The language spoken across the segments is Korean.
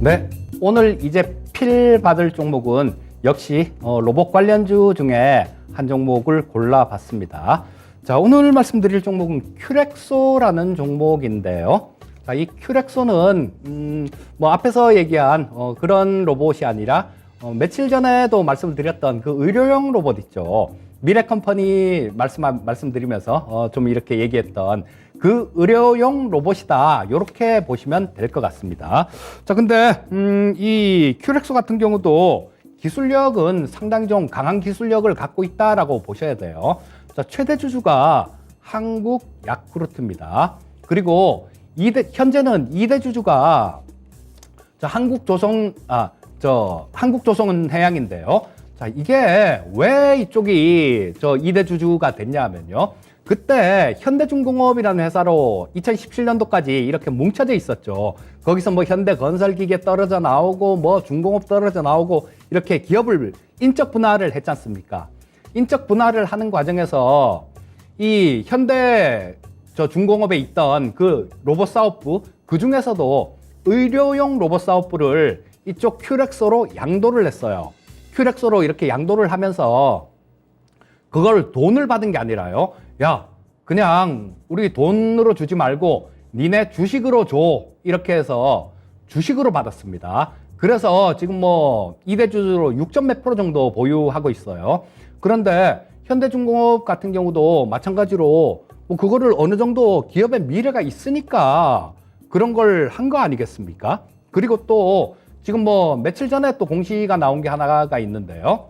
네, 오늘 이제 필 받을 종목은 역시 로봇 관련주 중에 한 종목을 골라봤습니다. 자, 오늘 말씀드릴 종목은 큐렉소라는 종목인데요. 자, 이 큐렉소는 뭐 앞에서 얘기한 그런 로봇이 아니라 며칠 전에도 말씀드렸던 그 의료용 로봇 있죠. 미래컴퍼니 말씀드리면서 좀 이렇게 얘기했던 그 의료용 로봇이다, 이렇게 보시면 될 것 같습니다. 자, 근데 이 큐렉소 같은 경우도 기술력은 상당히 좀 강한 기술력을 갖고 있다라고 보셔야 돼요. 자, 최대 주주가 한국 야쿠르트입니다. 그리고 현재는 2대 주주가 한국조선해양인데요. 자, 이게 왜 이쪽이 2대 주주가 됐냐면요. 그때 현대중공업이라는 회사로 2017년도까지 이렇게 뭉쳐져 있었죠. 거기서 뭐 현대건설기계 떨어져 나오고 뭐 중공업 떨어져 나오고 이렇게 기업을 인적 분할을 했지 않습니까? 인적 분할을 하는 과정에서 이 현대 중공업에 있던 그 로봇 사업부, 그 중에서도 의료용 로봇 사업부를 이쪽 큐렉소로 양도를 했어요. 큐렉소로 이렇게 양도를 하면서 그걸 돈을 받은 게 아니라요. 야, 그냥 우리 돈으로 주지 말고 니네 주식으로 줘, 이렇게 해서 주식으로 받았습니다. 그래서 지금 뭐 2대 주주로 6몇 % 정도 보유하고 있어요. 그런데 현대중공업 같은 경우도 마찬가지로 뭐 그거를 어느 정도 기업의 미래가 있으니까 그런 걸 한 거 아니겠습니까? 그리고 또 지금 뭐 며칠 전에 또 공시가 나온 게 하나가 있는데요.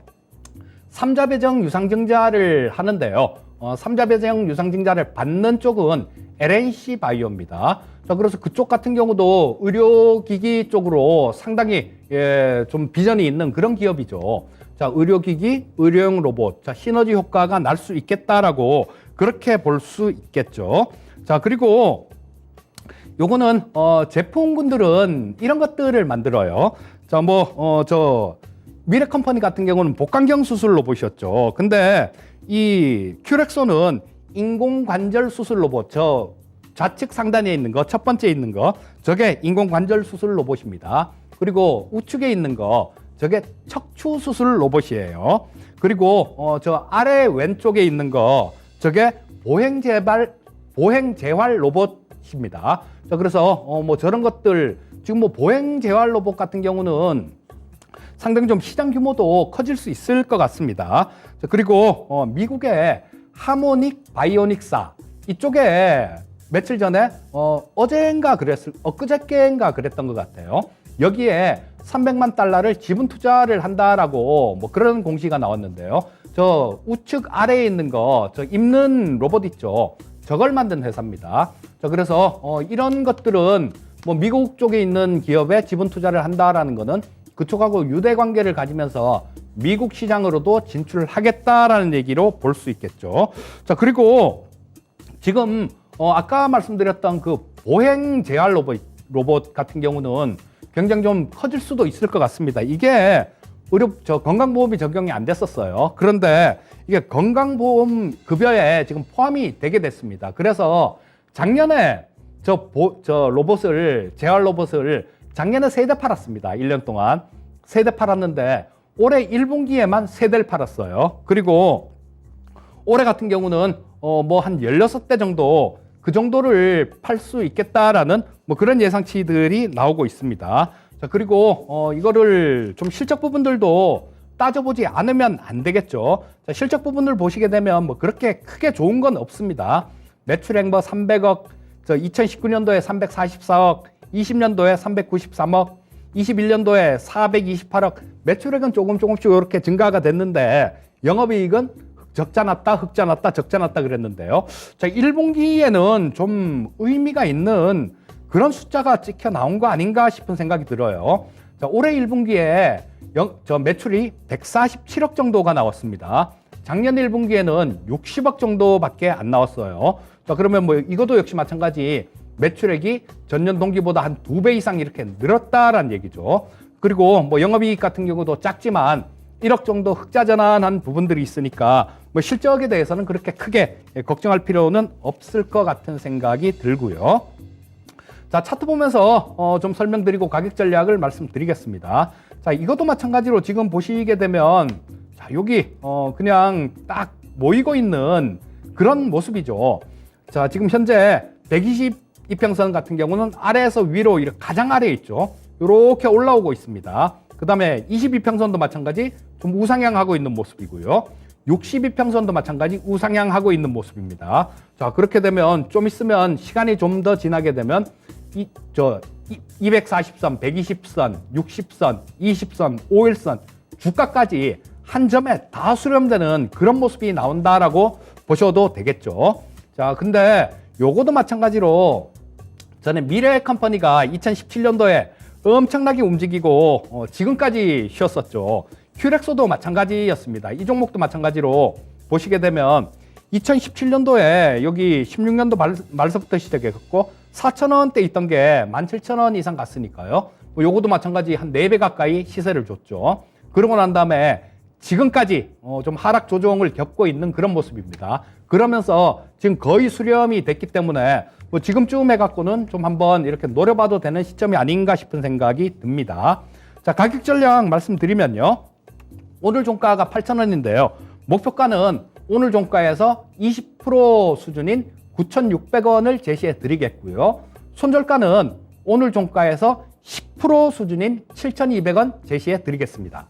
삼자배정 유상증자를 하는데요. 삼자배정 유상증자를 받는 쪽은 LNC 바이오입니다. 자, 그래서 그쪽 같은 경우도 의료기기 쪽으로 상당히 좀 비전이 있는 그런 기업이죠. 자, 의료기기, 의료용 로봇, 자, 시너지 효과가 날 수 있겠다라고 그렇게 볼 수 있겠죠. 자, 그리고 요거는 제품군들은 이런 것들을 만들어요. 자, 미래컴퍼니 같은 경우는 복강경 수술 로봇이었죠. 근데 이 큐렉소는 인공관절 수술 로봇, 좌측 상단에 있는 거, 첫 번째 있는 거, 저게 인공관절 수술 로봇입니다. 그리고 우측에 있는 거, 저게 척추 수술 로봇이에요. 그리고 저 아래 왼쪽에 있는 거, 저게 보행재활 로봇입니다. 자, 그래서 뭐 저런 것들, 지금 뭐 보행재활 로봇 같은 경우는 상당히 좀 시장 규모도 커질 수 있을 것 같습니다. 자, 그리고 미국의 하모닉 바이오닉사, 이쪽에 며칠 전에 엊그저께인가 그랬던 것 같아요. 여기에 300만 달러를 지분 투자를 한다라고 뭐 그런 공시가 나왔는데요. 저 우측 아래에 있는 거, 저 입는 로봇 있죠. 저걸 만든 회사입니다. 자, 그래서 이런 것들은 뭐 미국 쪽에 있는 기업에 지분 투자를 한다라는 거는 그쪽하고 유대 관계를 가지면서 미국 시장으로도 진출을 하겠다라는 얘기로 볼 수 있겠죠. 자, 그리고 지금 아까 말씀드렸던 그 보행 재활 로봇 같은 경우는 굉장히 좀 커질 수도 있을 것 같습니다. 이게 건강보험이 적용이 안 됐었어요. 그런데 이게 건강보험 급여에 지금 포함이 되게 됐습니다. 그래서 작년에 재활 로봇을 작년에 3대 팔았습니다. 1년 동안 3대 팔았는데 올해 1분기에만 3대를 팔았어요. 그리고 올해 같은 경우는 뭐 한 16대 정도, 그 정도를 팔 수 있겠다라는 뭐 그런 예상치들이 나오고 있습니다. 자, 그리고 이거를 좀 실적 부분들도 따져보지 않으면 안 되겠죠. 자, 실적 부분을 보시게 되면 뭐 그렇게 크게 좋은 건 없습니다. 매출액 뭐 300억, 2019년도에 344억, 20년도에 393억, 21년도에 428억, 매출액은 조금씩 이렇게 증가가 됐는데 영업이익은 적자 났다, 흑자 났다, 적자 났다 그랬는데요. 자, 1분기에는 좀 의미가 있는 그런 숫자가 찍혀 나온 거 아닌가 싶은 생각이 들어요. 자, 올해 1분기에 매출이 147억 정도가 나왔습니다. 작년 1분기에는 60억 정도밖에 안 나왔어요. 자, 그러면 뭐 이것도 역시 마찬가지 매출액이 전년 동기보다 한 2배 이상 이렇게 늘었다라는 얘기죠. 그리고 뭐 영업이익 같은 경우도 작지만 1억 정도 흑자 전환한 부분들이 있으니까 뭐 실적에 대해서는 그렇게 크게 걱정할 필요는 없을 것 같은 생각이 들고요. 자, 차트 보면서 좀 설명드리고 가격 전략을 말씀드리겠습니다. 자, 이것도 마찬가지로 지금 보시게 되면 자, 여기 그냥 딱 모이고 있는 그런 모습이죠. 자, 지금 현재 120 이평선 같은 경우는 아래에서 위로 이렇게 가장 아래에 있죠. 이렇게 올라오고 있습니다. 그 다음에 22평선도 마찬가지 좀 우상향하고 있는 모습이고요. 62평선도 마찬가지 우상향하고 있는 모습입니다. 자, 그렇게 되면 좀 있으면 시간이 좀 더 지나게 되면 240선, 120선, 60선, 20선, 5일선 주가까지 한 점에 다 수렴되는 그런 모습이 나온다라고 보셔도 되겠죠. 자, 근데 요거도 마찬가지로 저는 미래 컴퍼니가 2017년도에 엄청나게 움직이고 지금까지 쉬었었죠. 큐렉소도 마찬가지였습니다. 이 종목도 마찬가지로 보시게 되면 2017년도에 여기 16년도 말서부터 시작했고 4,000원대 있던 게 17,000원 이상 갔으니까요. 요거도 마찬가지 한 4배 가까이 시세를 줬죠. 그러고 난 다음에 지금까지 좀 하락 조정을 겪고 있는 그런 모습입니다. 그러면서 지금 거의 수렴이 됐기 때문에 뭐 지금쯤 해갖고는 좀 한번 이렇게 노려봐도 되는 시점이 아닌가 싶은 생각이 듭니다. 자, 가격 전략 말씀드리면요. 오늘 종가가 8,000원인데요. 목표가는 오늘 종가에서 20% 수준인 9,600원을 제시해 드리겠고요. 손절가는 오늘 종가에서 10% 수준인 7,200원 제시해 드리겠습니다.